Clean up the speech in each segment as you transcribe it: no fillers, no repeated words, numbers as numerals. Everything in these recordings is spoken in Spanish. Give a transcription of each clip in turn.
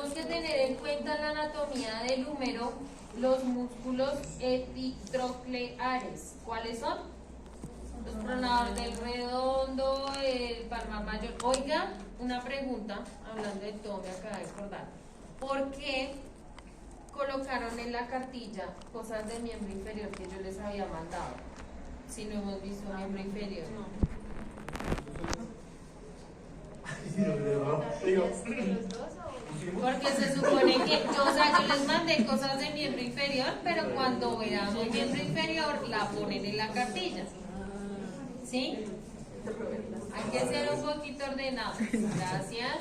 tenemos que tener en cuenta en la anatomía del húmero los músculos epitrocleares. ¿Cuáles son? Los pronadores del redondo, el palmar mayor. Oiga, una pregunta, hablando de todo, me acabo de acordar. ¿Por qué colocaron en la cartilla cosas de miembro inferior que yo les había mandado? Si no hemos visto miembro inferior. Porque se supone que yo les mandé cosas de miembro inferior, pero cuando veamos miembro inferior la ponen en la cartilla. ¿Sí? Hay que ser un poquito ordenado. Gracias.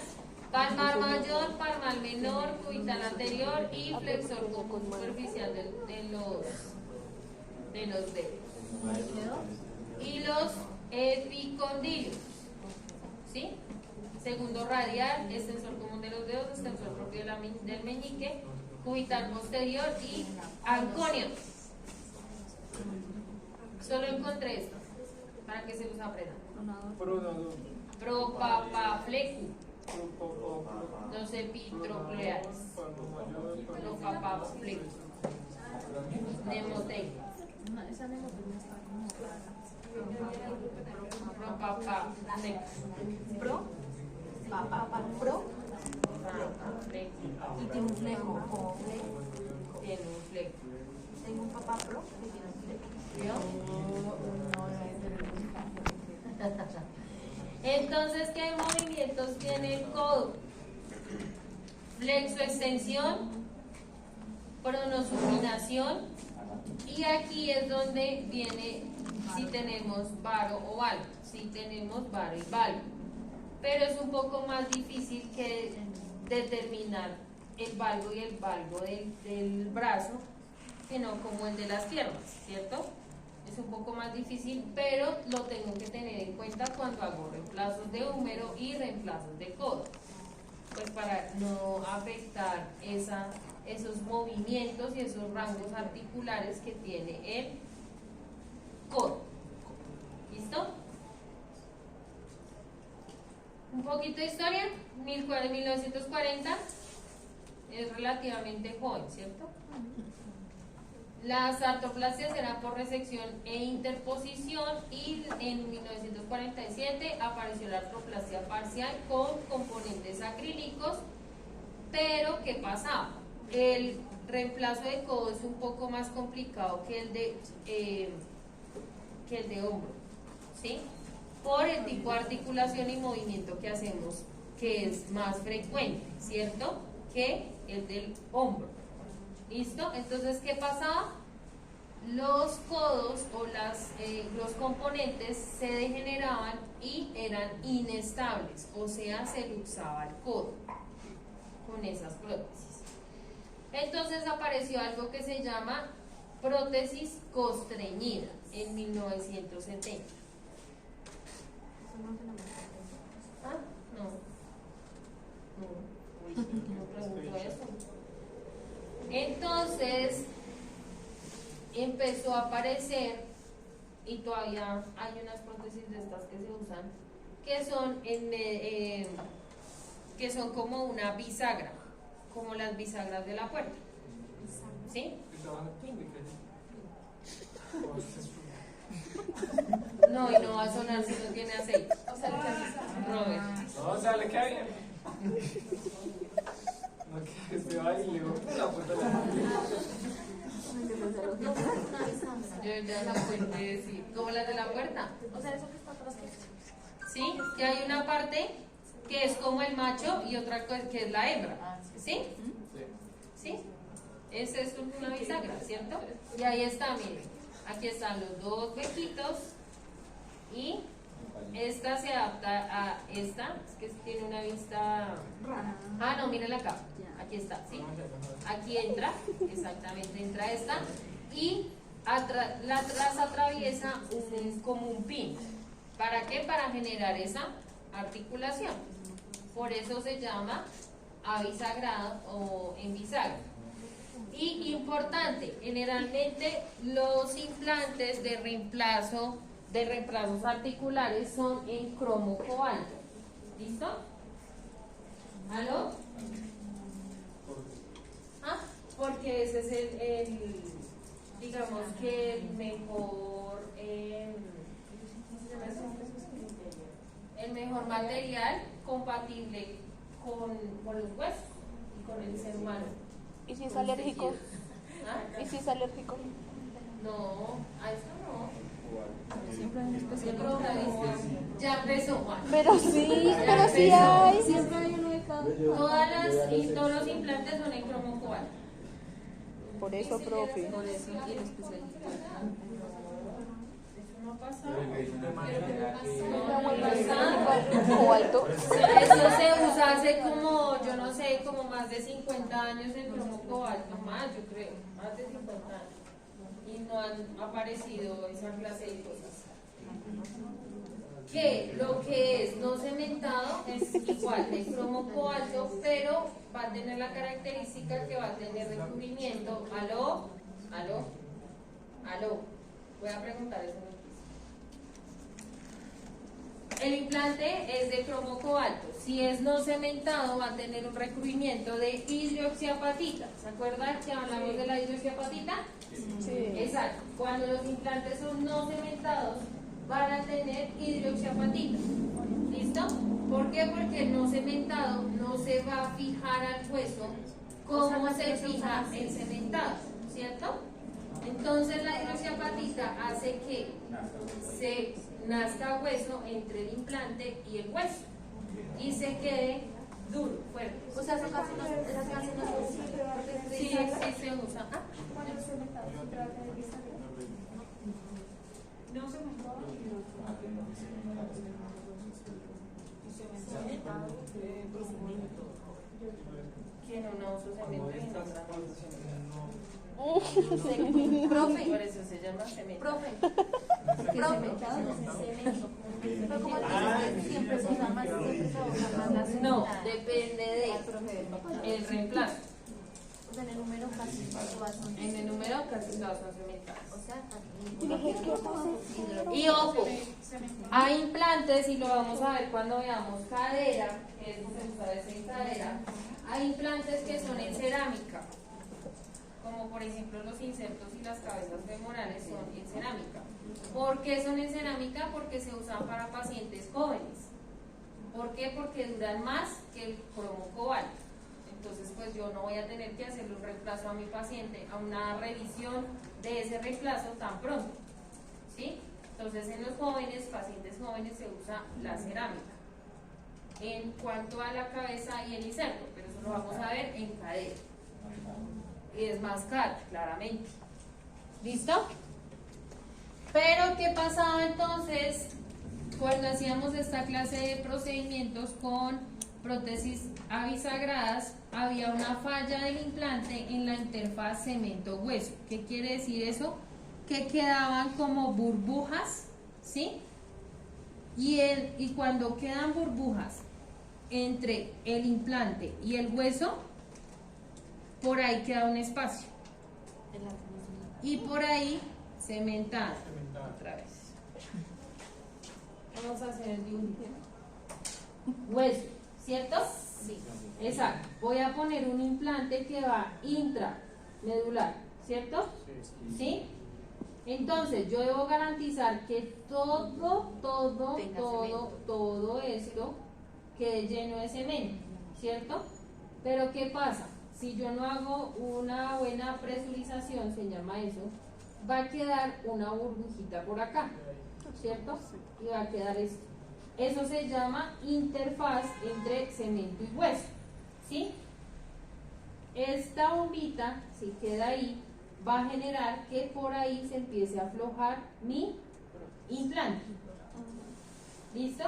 Palmar mayor, palmar menor, cubital anterior y flexor común superficial de los dedos. Y los epicondilios. ¿Sí? Segundo radial, extensor común de los dedos, extensor propio del meñique, cubital posterior y anconio. Solo encontré esto para que se los aprendan. Propapaflecu. Los epitrocleares. Propapaflecu. Nemotec. Propapaflecu. Pro y tiene un fleco como fleco. Tiene un fleco. Tengo un papá pro que tiene un fleco. Entonces, ¿qué movimientos tiene el codo? Flexoextensión, pronosupinación, y aquí es donde viene si tenemos varo o valgo. Si tenemos varo y valgo. Pero es un poco más difícil que determinar el valgo y el valgo del brazo, sino como el de las piernas, ¿cierto? Es un poco más difícil, pero lo tengo que tener en cuenta cuando hago reemplazos de húmero y reemplazos de codo, pues para no afectar esos movimientos y esos rangos articulares que tiene el codo. ¿Listo? Un poquito de historia. 1940 es relativamente joven, ¿cierto? Las artroplasias eran por resección e interposición, y en 1947 apareció la artroplasia parcial con componentes acrílicos. Pero ¿qué pasaba? El reemplazo de codo es un poco más complicado que el de hombro, ¿sí? Por el tipo de articulación y movimiento que hacemos, que es más frecuente, ¿cierto?, que el del hombro. ¿Listo? Entonces, ¿qué pasaba? Los codos o los componentes se degeneraban y eran inestables, o sea, se luxaba el codo con esas prótesis. Entonces apareció algo que se llama prótesis costreñida en 1970. ¿Ah? No pregunto eso. Entonces empezó a aparecer, y todavía hay unas prótesis de estas que se usan, que son como una bisagra, como las bisagras de la puerta. ¿Sí? No, y no va a sonar si no tiene aceite. Robert. No, o sea, le queda bien. No, que se va y le voy a la puerta de la mano. Yo ya la puedo decir. ¿Como las de la puerta? O sea, eso que está atrás, ¿qué? ¿Sí? Que hay una parte que es como el macho y otra que es la hembra. ¿Sí? ¿Sí? Esa es una bisagra, ¿cierto? Y ahí está, miren. Aquí están los dos huequitos, y esta se adapta a esta, es que tiene una vista rara. Ah, no, mírenla acá. Aquí está, ¿sí? Aquí entra, exactamente, entra esta, y las atraviesa como un pin. ¿Para qué? Para generar esa articulación. Por eso se llama abisagrado o en bisagra. Y importante, generalmente los implantes de reemplazos articulares son en cromo cobalto. ¿Listo? ¿Aló? porque ese es digamos que el mejor, ¿cómo se llama eso? El mejor material compatible con los huesos y con el ser humano. ¿Y si es alérgico? ¿Ah? ¿Y si es alérgico? No, a eso no. Siempre hay Ya empezó, Juan. Pero sí, Ya pero sí empezó. hay. Siempre hay uno de cada. Todos los implantes son en cromo cobalto. Por eso, profe. Por eso quiero especializar. Eso no pasa. O alto. Eso se usa hace como, yo no sé, como más de 50 años el cromo cobalto, más yo creo, más de 50 años. Y no han aparecido esa clase de cosas. Que lo que es no cementado es igual de cromo cobalto, pero va a tener la característica que va a tener recubrimiento. ¿Aló? Voy a preguntar eso. El implante es de cromo cobalto. Si es no cementado, va a tener un recubrimiento de hidroxiapatita. ¿Se acuerdan que hablamos de la hidroxiapatita? Sí. Exacto. Cuando los implantes son no cementados, van a tener hidroxiapatita. ¿Listo? ¿Por qué? Porque el no cementado no se va a fijar al hueso como se fija el cementado, ¿cierto? Entonces la hidroxiapatita hace que se nazca hueso entre el implante y el hueso y se quede duro, fuerte. O sea, eso casi no se usa. Sí, sí se usa. Ah, que no uso cemento y no usa. Profe, Por eso se llama cemento. profe. Pero como dices que siempre se usa más, siempre se usa más la No, cementada. depende de el reemplazo. O sea, en el número casi todas son. En el número casi todas son cementadas. O sea, Y ojo, hay implantes, y lo vamos a ver cuando veamos cadera, que es se usa veces en cadera, hay implantes que son en cerámica, como por ejemplo los insertos y las cabezas femorales son en cerámica. ¿Por qué son en cerámica? Porque se usan para pacientes jóvenes. ¿Por qué? Porque duran más que el cromo cobalto. Entonces, pues yo no voy a tener que hacerle un reemplazo a mi paciente, a una revisión de ese reemplazo tan pronto. ¿Sí? Entonces, en los jóvenes, pacientes jóvenes, se usa la cerámica. En cuanto a la cabeza y el inserto, pero eso lo vamos a ver en cadera. Y es más caro, claramente. ¿Listo? Pero, ¿qué pasaba entonces cuando hacíamos esta clase de procedimientos con prótesis abisagradas? Había una falla del implante en la interfaz cemento-hueso. ¿Qué quiere decir eso? Que quedaban como burbujas, ¿sí? Y cuando quedan burbujas entre el implante y el hueso, por ahí queda un espacio. Y por ahí cementado. Otra vez. Vamos a hacer el dibujo. Hueso, ¿cierto? Sí. Exacto. Voy a poner un implante que va intramedular, ¿cierto? Sí. Entonces, yo debo garantizar que todo esto quede lleno de cemento, ¿cierto? Pero ¿qué pasa? Si yo no hago una buena presurización, se llama eso, va a quedar una burbujita por acá, ¿cierto? Y va a quedar esto. Eso se llama interfaz entre cemento y hueso, ¿sí? Esta bombita, si queda ahí, va a generar que por ahí se empiece a aflojar mi implante. ¿Listo?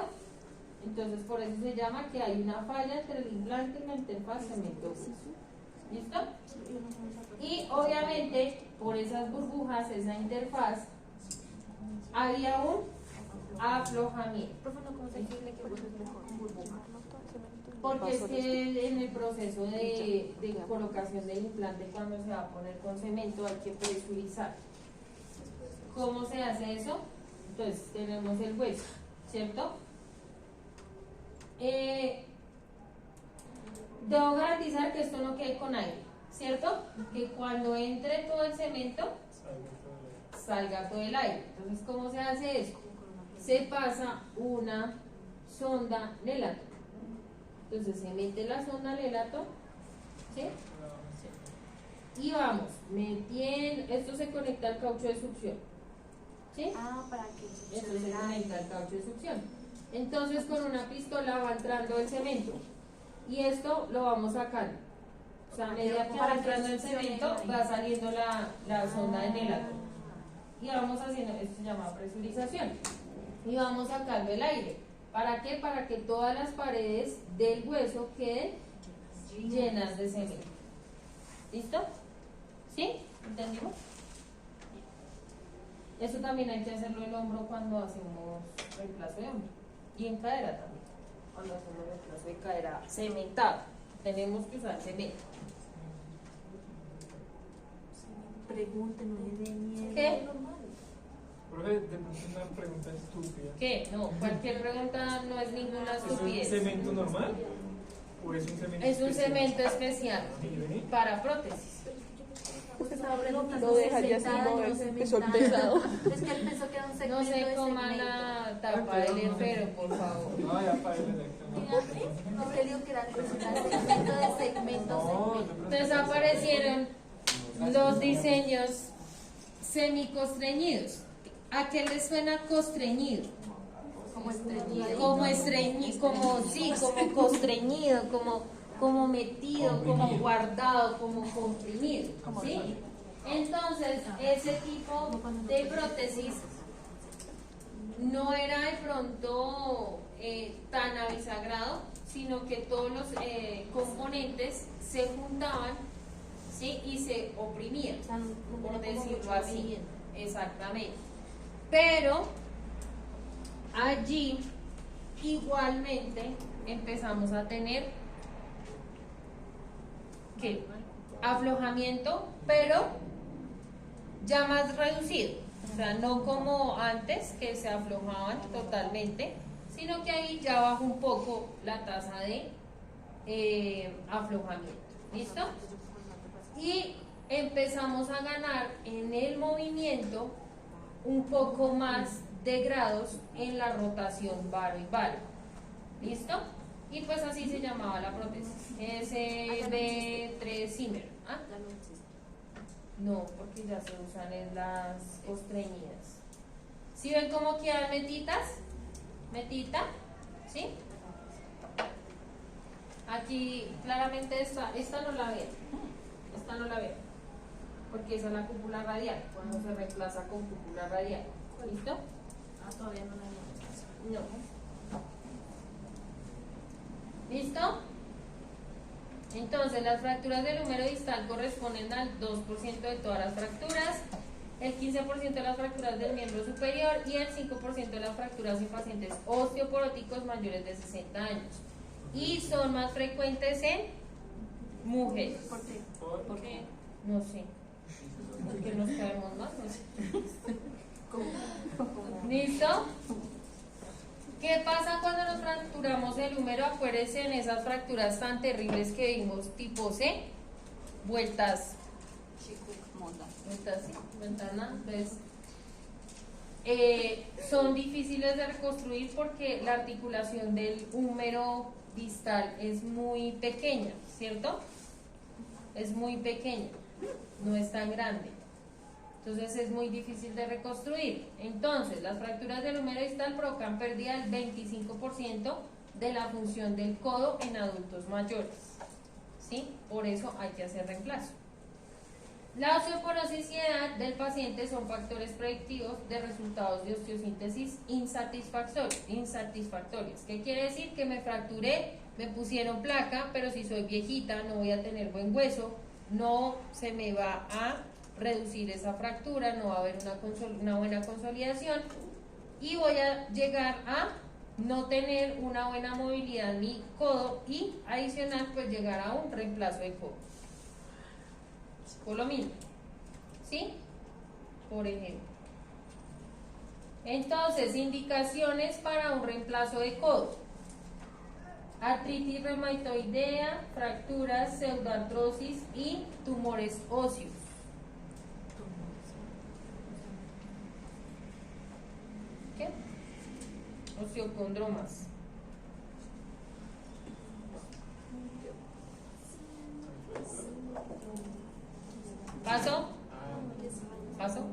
Entonces, por eso se llama que hay una falla entre el implante y la interfaz cemento-hueso. ¿Listo? Y obviamente, por esas burbujas, esa interfaz, había un aflojamiento. Profe, no, ¿cómo se entiende que hueso es mejor? Burbuja. Porque es que en el proceso de colocación del implante, cuando se va a poner con cemento, hay que presurizar. ¿Cómo se hace eso? Entonces, tenemos el hueso, ¿cierto? Debo garantizar que esto no quede con aire. ¿cierto? Que cuando entre todo el cemento, salga todo el aire. Entonces, ¿cómo se hace eso? Se pasa una sonda Nelato. Entonces se mete la sonda Nelato, ¿sí? Y vamos metiendo, esto se conecta al caucho de succión, ¿sí? Ah, para que Esto se conecta al caucho de succión. Entonces con una pistola va entrando el cemento y esto lo vamos sacando. O sea, a medida que va entrando el cemento va saliendo la sonda de Nelato. Y vamos haciendo, esto se llama presurización. Y vamos sacando el aire. ¿Para qué? Para que todas las paredes del hueso queden llenas de cemento. ¿Listo? ¿Sí? ¿Entendimos? Eso también hay que hacerlo en hombro cuando hacemos reemplazo de hombro. Y en cadera también. Cuando hacemos reemplazo de cadera cementado. Tenemos que usar cemento. pregunten, no le den miedo. ¿Qué? Profe, de pronto una pregunta estúpida. ¿Qué? No, cualquier pregunta no es ninguna ¿Es un estupidez. cemento normal? ¿O es un cemento Es un especial? cemento especial ¿Sí? para prótesis. Usted estaba preguntando Lo deja ya cementada, sin mover, no empezó el cementada. pesado. Es que él pensó que era un No segmento se de coma segmento. la tapa del enfermo, por favor. No, ya para el Usted dijo que era segmento de segmento, No, segmento. Entonces aparecieron los diseños semicostreñidos. ¿A qué le suena costreñido? Como estreñido. Como estreñido, como sí, como costreñido, como metido, como guardado, como comprimido, ¿sí? Entonces, ese tipo de prótesis no era de pronto tan abisagrado, sino que todos los componentes se juntaban, ¿sí? Y se oprimían, O sea, no por tenía como decirlo mucho así. movimiento. Exactamente. Pero allí igualmente empezamos a tener ¿qué? Aflojamiento, pero ya más reducido. O sea, no como antes que se aflojaban totalmente, sino que ahí ya bajó un poco la tasa de aflojamiento. ¿Listo? Y empezamos a ganar en el movimiento un poco más de grados en la rotación varo y varo. ¿Listo? Y pues así se llamaba la prótesis. SB3 Zimmer. ¿Ah? Ya no existe. No, porque ya se usan en las costreñidas. ¿Sí ven cómo quedan metitas? Metita, ¿sí? Aquí claramente esta no la veo. Esta no la veo. Porque esa es la cúpula radial, cuando se reemplaza con cúpula radial. ¿Listo? Ah, todavía no la veo. No. ¿Listo? Entonces, las fracturas del húmero distal corresponden al 2% de todas las fracturas, el 15% de las fracturas del miembro superior y el 5% de las fracturas en pacientes osteoporóticos mayores de 60 años. Y son más frecuentes en mujeres. ¿Por qué? ¿Por qué? No sé. Porque nos caemos más, no sé. ¿Listo? ¿Qué pasa cuando nos fracturamos el húmero? Acuérdense en esas fracturas tan terribles que vimos, tipo C, vueltas, vueltas, sí, ventana. Entonces, son difíciles de reconstruir porque la articulación del húmero distal es muy pequeña, ¿cierto? Es muy pequeña, no es tan grande. Entonces es muy difícil de reconstruir. Entonces, las fracturas del húmero distal provocan pérdida del 25% de la función del codo en adultos mayores. ¿Sí? Por eso hay que hacer reemplazo. La osteoporosis y edad del paciente son factores predictivos de resultados de osteosíntesis insatisfactorios. ¿Qué quiere decir? Que me fracturé, me pusieron placa, pero si soy viejita no voy a tener buen hueso, no se me va a reducir esa fractura, no va a haber una buena consolidación y voy a llegar a no tener una buena movilidad en mi codo y adicional pues llegar a un reemplazo de codo. Por lo mismo, ¿sí? Por ejemplo. Entonces, indicaciones para un reemplazo de codo. artritis reumatoidea, fracturas, pseudoartrosis y tumores óseos. ¿Qué? Osteocondromas. ¿Paso? ¿Paso?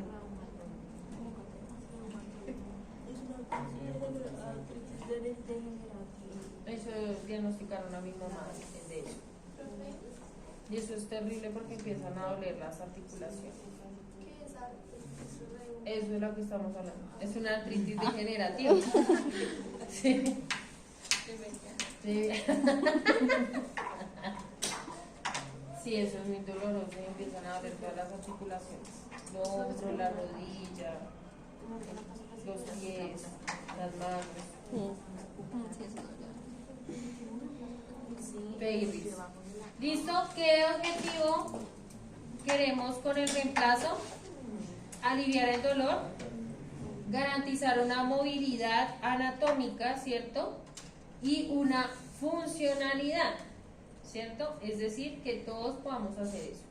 Eso diagnosticaron a mi mamá de eso. Y eso es terrible porque empiezan a doler las articulaciones. Eso es lo que estamos hablando. Es una artritis degenerativa. Sí. Sí. Sí, eso es muy doloroso y empiezan a doler todas las articulaciones. Los hombros, la rodilla, los pies, las manos. Babies. ¿Listo? ¿Qué objetivo queremos con el reemplazo? Aliviar el dolor, garantizar una movilidad anatómica, ¿cierto? Y una funcionalidad, ¿cierto? Es decir, que todos podamos hacer eso.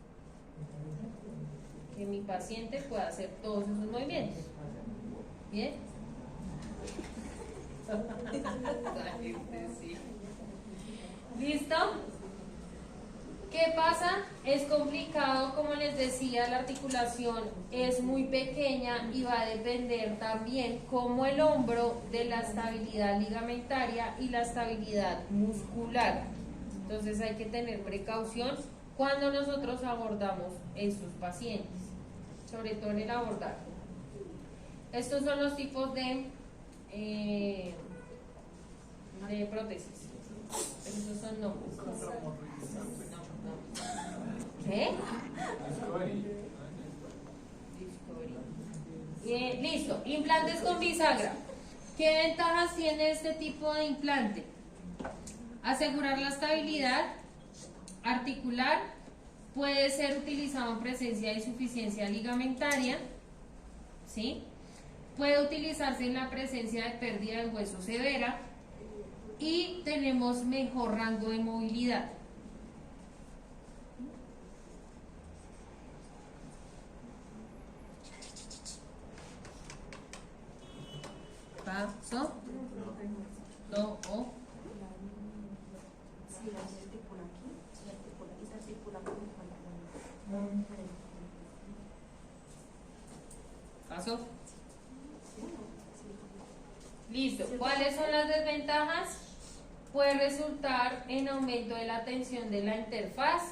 Que mi paciente pueda hacer todos esos movimientos. ¿Bien? ¿Listo? ¿Qué pasa? Es complicado, como les decía, la articulación es muy pequeña y va a depender también como el hombro de la estabilidad ligamentaria y la estabilidad muscular. Entonces hay que tener precaución cuando nosotros abordamos estos pacientes, sobre todo en el abordaje. Estos son los tipos de prótesis. Esos son nombres. ¿Qué? Discovery. Listo. Implantes con bisagra. ¿Qué ventajas tiene este tipo de implante? Asegurar la estabilidad articular. Puede ser utilizado en presencia de insuficiencia ligamentaria. ¿Sí? Puede utilizarse en la presencia de pérdida de hueso severa. Y tenemos mejor rango de movilidad. Paso. Do, o. Paso. Listo. ¿Cuáles son las desventajas? Puede resultar en aumento de la tensión de la interfaz.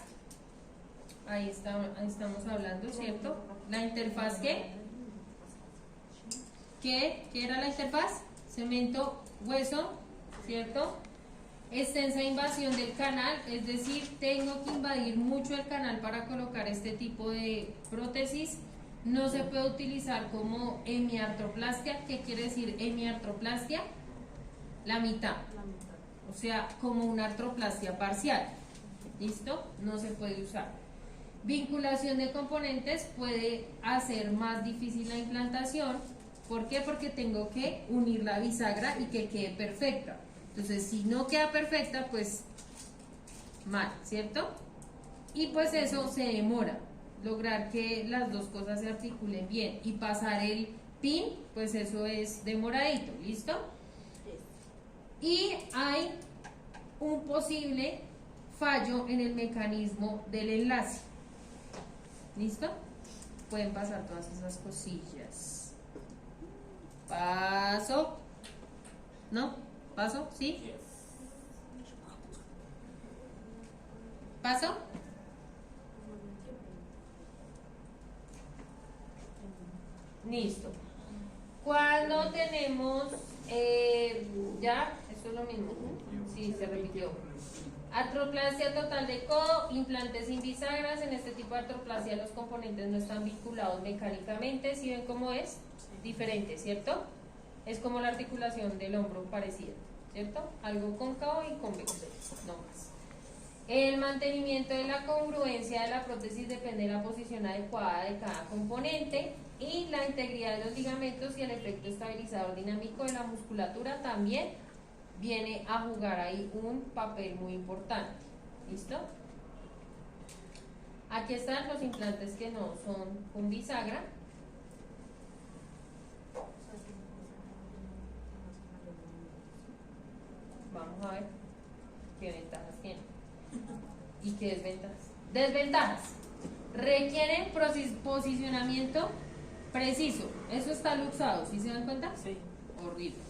Ahí estamos hablando, ¿cierto? ¿La interfaz qué? ¿Qué era la interfaz? Cemento, hueso, ¿cierto? Extensa invasión del canal, es decir, tengo que invadir mucho el canal para colocar este tipo de prótesis. No se puede utilizar como hemiartroplastia. ¿Qué quiere decir hemiartroplastia? La mitad. O sea, como una artroplastia parcial. ¿Listo? No se puede usar. Vinculación de componentes puede hacer más difícil la implantación. ¿Por qué? Porque tengo que unir la bisagra y que quede perfecta. Entonces, si no queda perfecta, pues mal, ¿cierto? Y pues eso se demora. Lograr que las dos cosas se articulen bien y pasar el pin, pues eso es demoradito, ¿listo? Y hay un posible fallo en el mecanismo del enlace. ¿Listo? Pueden pasar todas esas cosillas. Paso. ¿No? ¿Paso? ¿Sí? ¿Paso? Listo. Cuando tenemos, ya, esto es lo mismo. Sí, se repitió. Artroplasia total de codo, implantes sin bisagras. En este tipo de artroplasia los componentes no están vinculados mecánicamente. ¿Sí ven cómo es? Diferente, ¿cierto? Es como la articulación del hombro parecida, ¿cierto? Algo cóncavo y convexo, no más. El mantenimiento de la congruencia de la prótesis depende de la posición adecuada de cada componente y la integridad de los ligamentos y el efecto estabilizador dinámico de la musculatura también viene a jugar ahí un papel muy importante. ¿Listo? Aquí están los implantes que no son con bisagra. Vamos a ver qué ventajas tienen y qué desventajas. Desventajas. Requieren posicionamiento preciso. Eso está luxado, ¿sí se dan cuenta? Sí. Horrible.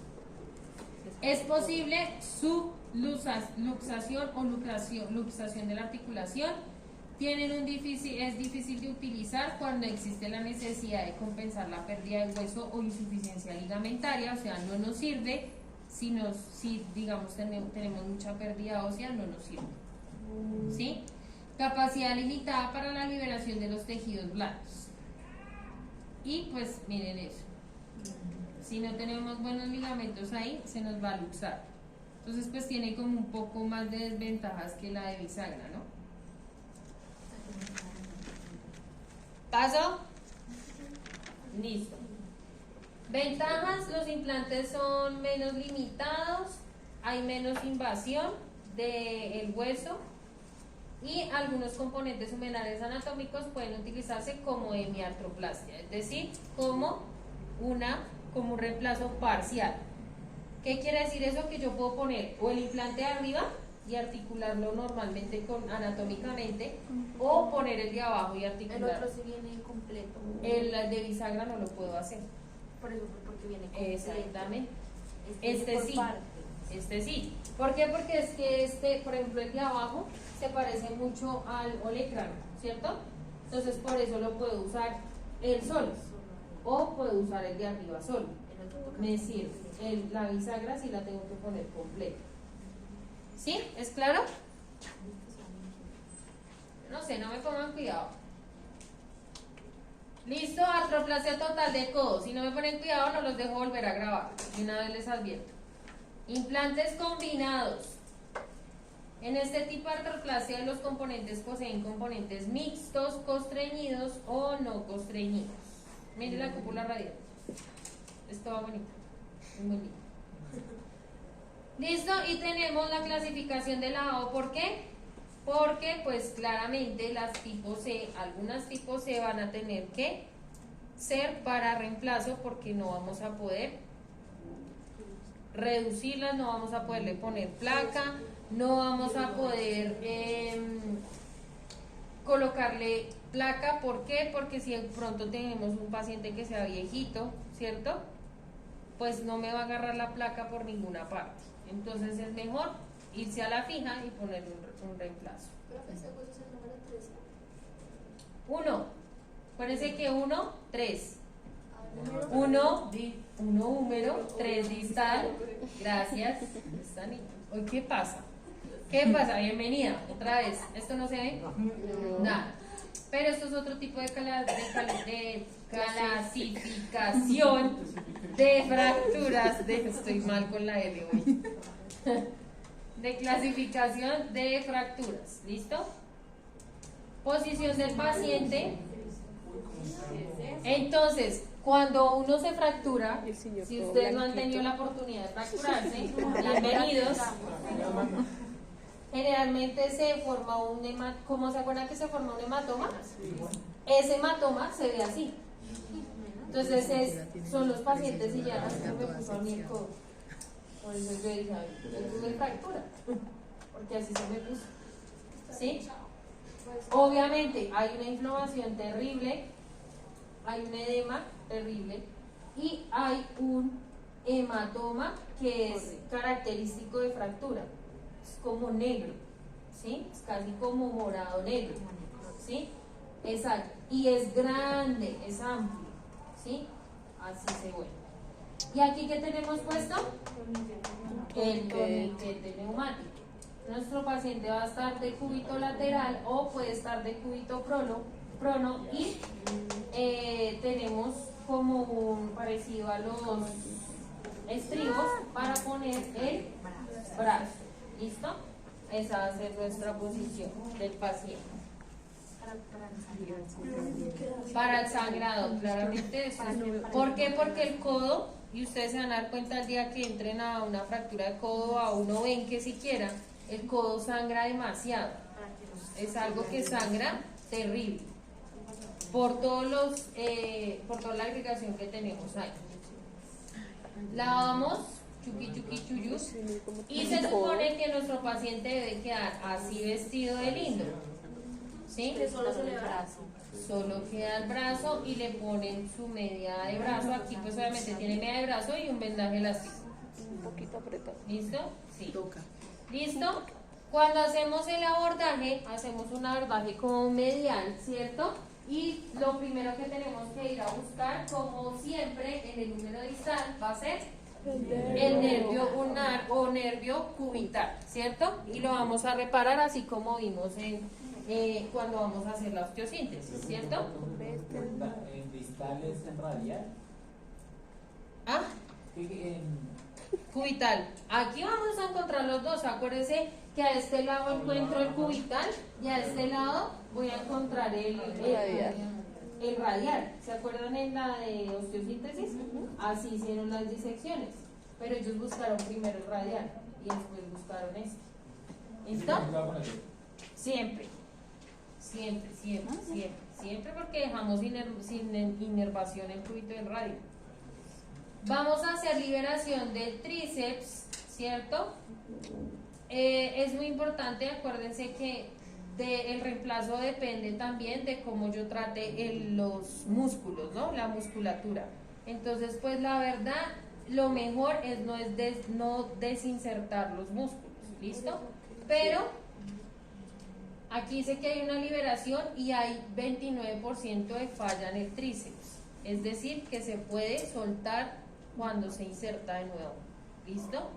Es posible su luxación o luxación de la articulación. Es difícil de utilizar cuando existe la necesidad de compensar la pérdida de hueso o insuficiencia ligamentaria, o sea, no nos sirve si digamos tenemos mucha pérdida ósea, no nos sirve. ¿Sí? Capacidad limitada para la liberación de los tejidos blandos. Y pues miren eso. Si no tenemos buenos ligamentos ahí, se nos va a luxar. Entonces pues tiene como un poco más de desventajas que la de bisagra, ¿no? ¿Paso? Listo. Ventajas: los implantes son menos limitados, hay menos invasión del hueso y algunos componentes humerares anatómicos pueden utilizarse como hemiartroplastia, es decir, como un reemplazo parcial. ¿Qué quiere decir eso? Que yo puedo poner o el implante de arriba y articularlo normalmente anatómicamente, o poner el de abajo y articularlo. El otro sí viene incompleto. El de bisagra no lo puedo hacer. Por eso, porque viene completo. Exactamente. Este Sí. por partes. Este sí. ¿Por qué? Porque es que por ejemplo, el de abajo se parece mucho al olecrano, ¿cierto? Entonces, por eso lo puedo usar él solo, o puedo usar el de arriba solo. El otro toca. Me sirve. La bisagra sí la tengo que poner completa. ¿Sí? ¿Es claro? No sé, no me pongan cuidado. Listo, artroplasia total de codo. Si no me ponen cuidado, no los dejo volver a grabar. Y una vez les advierto. Implantes combinados. En este tipo de artroplasia, los componentes poseen componentes mixtos, constreñidos o no constreñidos. Miren la cúpula radial. Esto va bonito. Es muy lindo. Listo, y tenemos la clasificación de la AO. ¿Por qué? Porque pues claramente las tipo C, algunas tipo C van a tener que ser para reemplazo, porque no vamos a poder reducirlas, no vamos a poderle poner placa, no vamos a poder colocarle placa. ¿Por qué? Porque si de pronto tenemos un paciente que sea viejito, ¿cierto? Pues no me va a agarrar la placa por ninguna parte. Entonces es mejor irse a la fija y poner un reemplazo. Profesor, ¿cuál es el número 13? 1. Acuérdense que 1, 3. 1 húmero, 3 distal. Gracias. Esta niña. Hoy, ¿qué pasa? ¿Qué pasa? Bienvenida. Otra vez. ¿Esto no se ve? Nada. Pero esto es otro tipo de clasificación de fracturas. Estoy mal con la L hoy. De clasificación de fracturas. ¿Listo? Posición del paciente. Entonces, cuando uno se fractura, si ustedes no han tenido la oportunidad de fracturarse, bienvenidos. Generalmente se forma un hematoma. ¿Cómo se acuerdan que se forma un hematoma? Ese hematoma se ve así. Entonces son los pacientes y ya se me puso a mí el codo. Por eso yo dije, yo tuve fractura, porque así se me puso. ¿Sí? Obviamente hay una inflamación terrible, hay un edema terrible y hay un hematoma que es característico de fractura. Es como negro, ¿sí? Es casi como morado negro, ¿sí? Exacto. Y es grande, es amplio, ¿sí? Así se ve. ¿Y aquí qué tenemos puesto? El torniquete neumático. Nuestro paciente va a estar de cúbito lateral o puede estar de cúbito prono y tenemos como un parecido a los estribos para poner el brazo. ¿Listo? Esa va a ser nuestra posición del paciente. Para el sangrado, claramente eso. ¿Por qué? Porque el codo y ustedes se van a dar cuenta el día que entren a una fractura de codo, a uno ven que siquiera el codo sangra demasiado. Es algo que sangra terrible por todos por toda la agregación que tenemos ahí. Lavamos, chuki chuki chuyu, y se supone que nuestro paciente debe quedar así vestido de lindo. ¿Sí? Solo se le brazo. Solo queda el brazo y le ponen su media de brazo. Aquí pues obviamente tiene media de brazo y un vendaje elástico. Un poquito apretado. ¿Listo? Sí. ¿Listo? Cuando hacemos el abordaje, hacemos un abordaje como medial, ¿cierto? Y lo primero que tenemos que ir a buscar, como siempre, en el número distal, va a ser el nervio ulnar o nervio cubital, ¿cierto? Y lo vamos a reparar así como vimos cuando vamos a hacer la osteosíntesis, ¿cierto? En distal es en radial. Ah, En cubital. Aquí vamos a encontrar los dos. Acuérdense que a este lado encuentro el cubital y a este lado voy a encontrar el radial. ¿Se acuerdan en la de osteosíntesis? Así hicieron las disecciones. Pero ellos buscaron primero el radial y después buscaron este. ¿Listo? Siempre. Siempre porque dejamos sin inervación el cúbito del radio. Vamos a hacer liberación del tríceps, ¿cierto? Es muy importante, acuérdense que el reemplazo depende también de cómo yo trate los músculos, ¿no? La musculatura. Entonces, pues la verdad, lo mejor es no desinsertar los músculos, ¿listo? Pero aquí dice que hay una liberación y hay 29% de falla en el tríceps. Es decir, que se puede soltar cuando se inserta de nuevo. ¿Listo?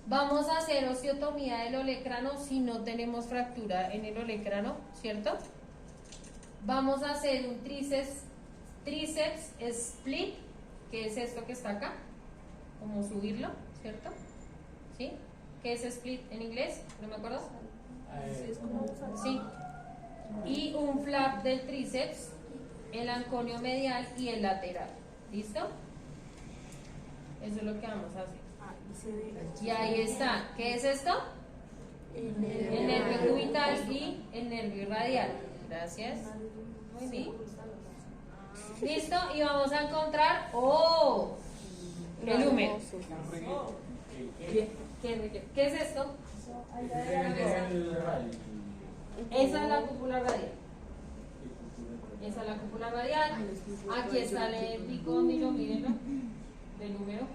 Vamos a hacer osteotomía del olecrano si no tenemos fractura en el olecrano, ¿cierto? Vamos a hacer un tríceps split, que es esto que está acá, como subirlo, ¿cierto? ¿Sí? ¿Qué es split en inglés? ¿No me acuerdo? Sí. Y un flap del tríceps, el anconio medial y el lateral. ¿Listo? Eso es lo que vamos a hacer. Y ahí está. ¿Qué es esto? El nervio cubital y el nervio radial. Gracias. Muy bien. ¿Listo? Y vamos a encontrar el húmero. ¿Qué es esto? Esa es la cúpula radial. Esa es la cúpula radial. Aquí está el epicóndilo, mírenlo, del húmero.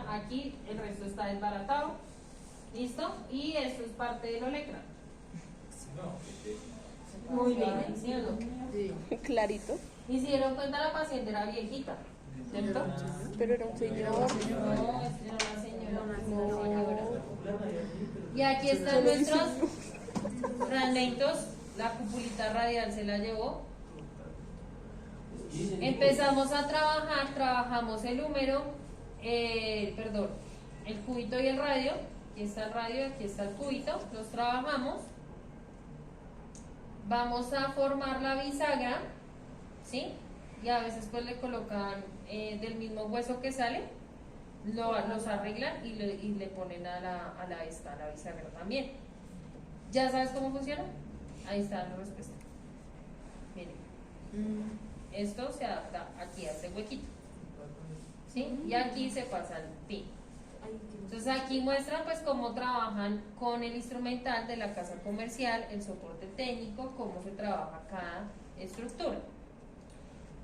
Aquí el resto está desbaratado. ¿Listo? Y esto es parte del olecrano. Muy bien, ¿sí o no? Clarito. Y si dieron cuenta, la paciente era viejita, ¿cierto? Pero era un señor. No, era una señora. Y aquí están nuestros fragmentos. La cupulita radial se la llevó. Empezamos a trabajar, trabajamos el húmero, el cúbito y el radio. Aquí está el radio, aquí está el cúbito. Los trabajamos. Vamos a formar la bisagra, ¿sí? Y a veces pues le colocan del mismo hueso que sale, los arreglan y le ponen a la bisagra también. ¿Ya sabes cómo funciona? Ahí está la respuesta. Miren. Esto se adapta aquí a este huequito, ¿sí? Y aquí se pasa el pin. Entonces aquí muestran pues cómo trabajan con el instrumental de la casa comercial, el soporte técnico, cómo se trabaja cada estructura.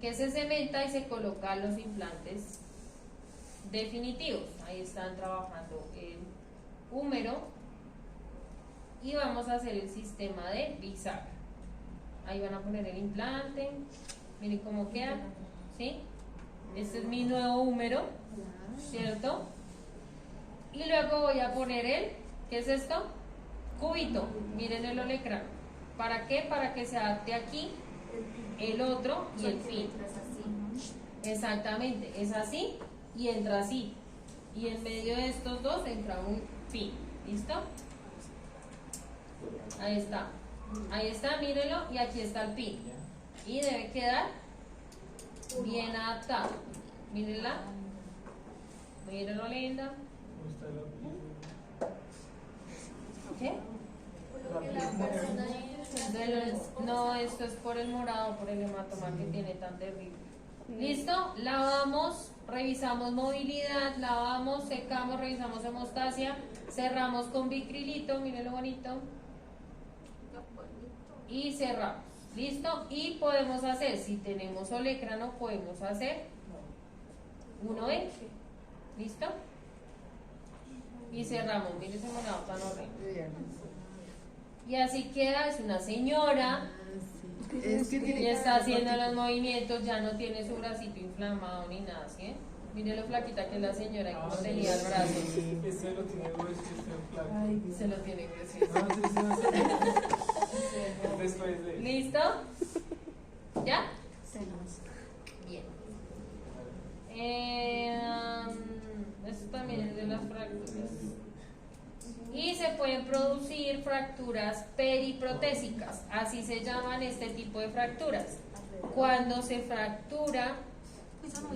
Que se cementa y se colocan los implantes definitivos. Ahí están trabajando el húmero y vamos a hacer el sistema de bisagra. Ahí van a poner el implante, miren cómo queda, ¿sí? Este es mi nuevo húmero, ¿cierto? Y luego voy a poner ¿qué es esto? Cúbito, miren el olecrano. ¿Para qué? Para que se adapte aquí el otro y el fin. Exactamente, es así y entra así. Y en medio de estos dos entra un fin. ¿Listo? Ahí está, mírenlo, y aquí está el pin. Y debe quedar bien adaptado. Mírenla, Mírenlo linda. ¿Cómo está la ¿Qué? No, esto es por el morado, por el hematoma que tiene tan terrible. ¿Listo? Lavamos, revisamos movilidad, lavamos, secamos, revisamos hemostasia, cerramos con vicrilito, miren lo bonito. Y cerramos. ¿Listo? Y podemos hacer, si tenemos olecrano, podemos hacer 1E. ¿Listo? Y cerramos, miren ese morado tan horrible. Y así queda, es una señora y está haciendo los movimientos, ya no tiene su bracito inflamado ni nada, ¿sí? Mire lo flaquita que es la señora y cómo tenía el brazo. Este lo tiene grueso y este flaco. Se lo tiene grueso. Después de... ¿Listo? ¿Ya? Bien. Esto también es de las fracturas. Y se pueden producir fracturas periprotésicas, así se llaman este tipo de fracturas. Cuando se fractura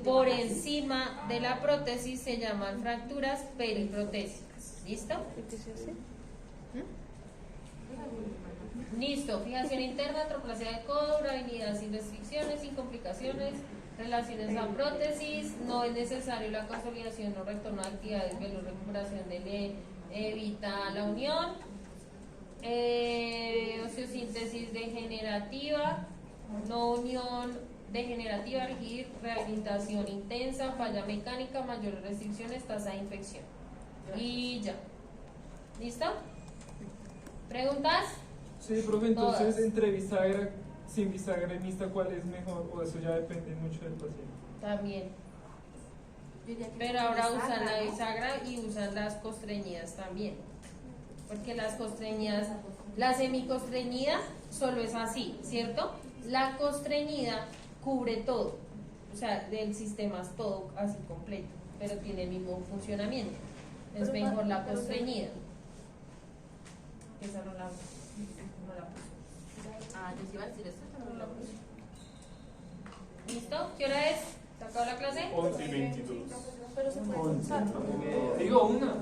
por encima de la prótesis se llaman fracturas periprotésicas. ¿Listo? Listo. Fijación interna, atroplasia de codo, durabilidad sin restricciones, sin complicaciones, relaciones a prótesis. No es necesario la consolidación o retorno a actividades de recuperación del evita la unión, osteosíntesis degenerativa, no unión degenerativa, rehabilitación intensa, falla mecánica, mayores restricciones, tasa de infección. Y ya. ¿Listo? ¿Preguntas? Sí, profe, entonces Todas. entre bisagra, sin bisagra y mixta, ¿cuál es mejor? O eso ya depende mucho del paciente. También. Pero ahora usan la bisagra y usan las costreñidas también. Porque las costreñidas, la semicostreñida solo es así, ¿cierto? La costreñida cubre todo. O sea, del sistema es todo así completo, pero tiene el mismo funcionamiento. Es mejor la costreñida. Esa no la puse. Ah, yo sí iba a decir esto, pero no lo puse. ¿Listo? ¿Qué hora es? ¿Se acabó la clase? 11:22. Pero se puede usar. Digo una.